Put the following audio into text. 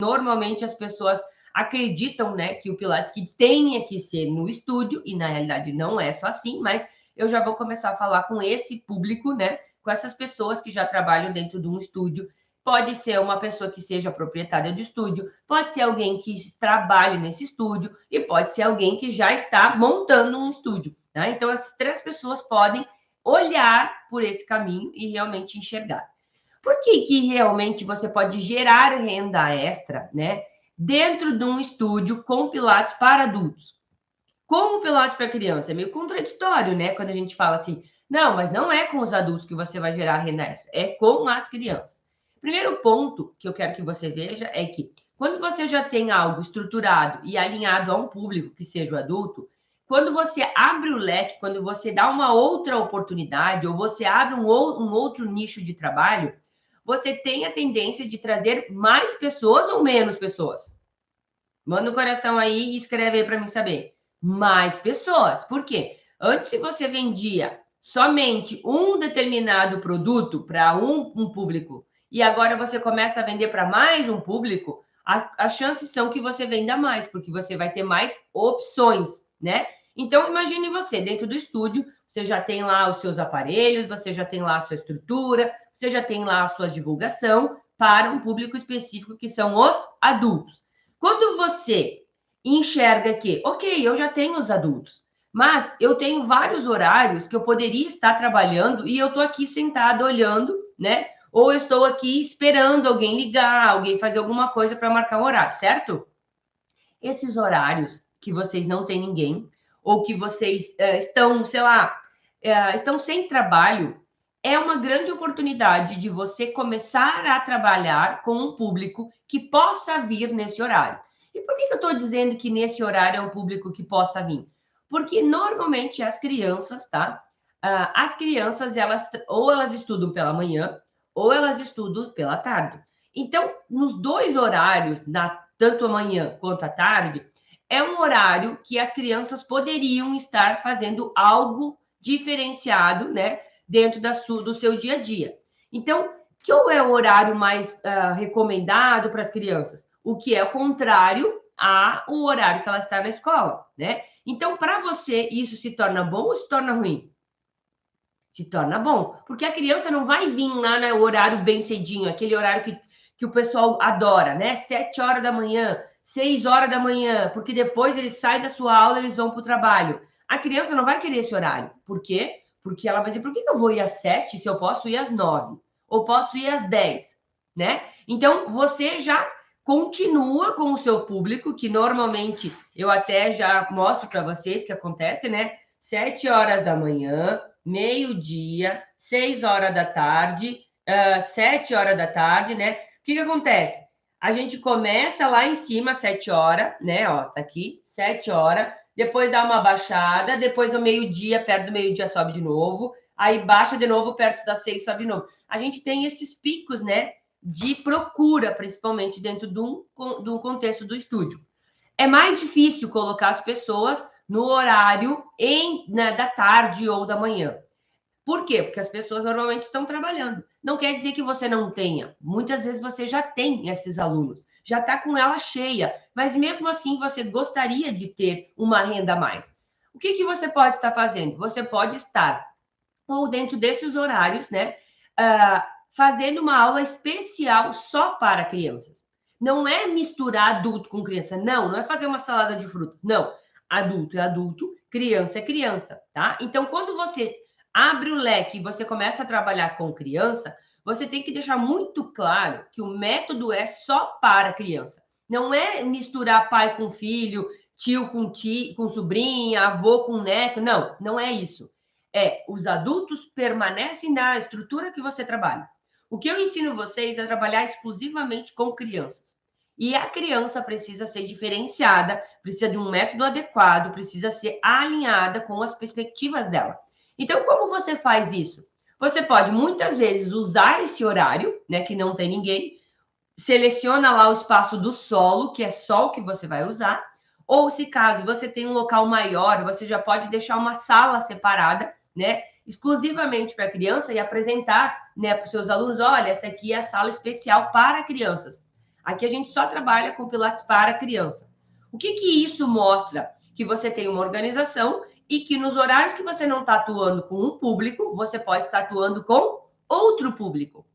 Normalmente as pessoas acreditam, né, que o Pilates que tenha que ser no estúdio, e na realidade não é só assim, mas eu já vou começar a falar com esse público, né, com essas pessoas que já trabalham dentro de um estúdio. Pode ser uma pessoa que seja proprietária do estúdio, pode ser alguém que trabalhe nesse estúdio e pode ser alguém que já está montando um estúdio, né? Então, essas três pessoas podem olhar por esse caminho e realmente enxergar. Por que que realmente você pode gerar renda extra, né, dentro de um estúdio com Pilates para adultos? Como Pilates para criança? É meio contraditório, né, quando a gente fala assim, não, mas não é com os adultos que você vai gerar renda extra, é com as crianças. Primeiro ponto que eu quero que você veja é que quando você já tem algo estruturado e alinhado a um público que seja o adulto, quando você abre o leque, quando você dá uma outra oportunidade ou você abre um outro nicho de trabalho, você tem a tendência de trazer mais pessoas ou menos pessoas? Manda um coração aí e escreve aí para mim saber. Mais pessoas. Por quê? Antes, se você vendia somente um determinado produto para um público e agora você começa a vender para mais um público, as chances são que você venda mais, porque você vai ter mais opções, né? Então, imagine você, dentro do estúdio, você já tem lá os seus aparelhos, você já tem lá a sua estrutura, você já tem lá a sua divulgação para um público específico que são os adultos. Quando você enxerga que, ok, eu já tenho os adultos, mas eu tenho vários horários que eu poderia estar trabalhando e eu estou aqui sentada olhando, né? Ou eu estou aqui esperando alguém ligar, alguém fazer alguma coisa para marcar um horário, certo? Esses horários que vocês não têm ninguém, ou que vocês estão, sei lá, estão sem trabalho, é uma grande oportunidade de você começar a trabalhar com um público que possa vir nesse horário. E por que eu estou dizendo que nesse horário é um público que possa vir? Porque normalmente as crianças, tá? As crianças, ou elas estudam pela manhã, ou elas estudam pela tarde. Então, nos dois horários, tanto a manhã quanto a tarde, é um horário que as crianças poderiam estar fazendo algo diferenciado, né, dentro do seu dia a dia. Então, qual é o horário mais recomendado para as crianças? O que é o contrário ao horário que ela está na escola, né? Então, para você, isso se torna bom ou se torna ruim? Se torna bom, porque a criança não vai vir lá no horário bem cedinho, aquele horário que o pessoal adora, né? 7 horas da manhã, 6 horas da manhã, porque depois eles saem da sua aula, eles vão para o trabalho. A criança não vai querer esse horário. Por quê? Porque ela vai dizer, por que eu vou ir às 7 se eu posso ir às 9? Ou posso ir às 10, né? Então, você já continua com o seu público, que normalmente eu até já mostro para vocês que acontece, né? 7 horas da manhã, meio-dia, 6 horas da tarde, 7 horas da tarde, né? O que acontece? A gente começa lá em cima, 7 horas, né? Ó, tá aqui, 7 horas, depois dá uma baixada, depois ao meio-dia, perto do meio-dia sobe de novo, aí baixa de novo, perto das 6 sobe de novo. A gente tem esses picos, né? De procura, principalmente dentro de um contexto do estúdio. É mais difícil colocar as pessoas no horário da tarde ou da manhã. Por quê? Porque as pessoas normalmente estão trabalhando. Não quer dizer que você não tenha. Muitas vezes você já tem esses alunos, já está com ela cheia, mas mesmo assim você gostaria de ter uma renda a mais. O que você pode estar fazendo? Você pode estar, ou dentro desses horários, né, fazendo uma aula especial só para crianças. Não é misturar adulto com criança, não é fazer uma salada de frutas, não. Adulto é adulto, criança é criança, tá? Então, quando você abre o leque e você começa a trabalhar com criança, você tem que deixar muito claro que o método é só para criança. Não é misturar pai com filho, tio com sobrinha, avô com neto, não é isso. Os adultos permanecem na estrutura que você trabalha. O que eu ensino vocês é trabalhar exclusivamente com crianças. E a criança precisa ser diferenciada, precisa de um método adequado, precisa ser alinhada com as perspectivas dela. Então, como você faz isso? Você pode, muitas vezes, usar esse horário, né, que não tem ninguém, seleciona lá o espaço do solo, que é só o que você vai usar, ou se caso você tem um local maior, você já pode deixar uma sala separada, né, exclusivamente para criança e apresentar, né, para os seus alunos, olha, essa aqui é a sala especial para crianças. Aqui a gente só trabalha com Pilates para criança. O que que isso mostra? Que você tem uma organização e que nos horários que você não está atuando com um público, você pode estar atuando com outro público.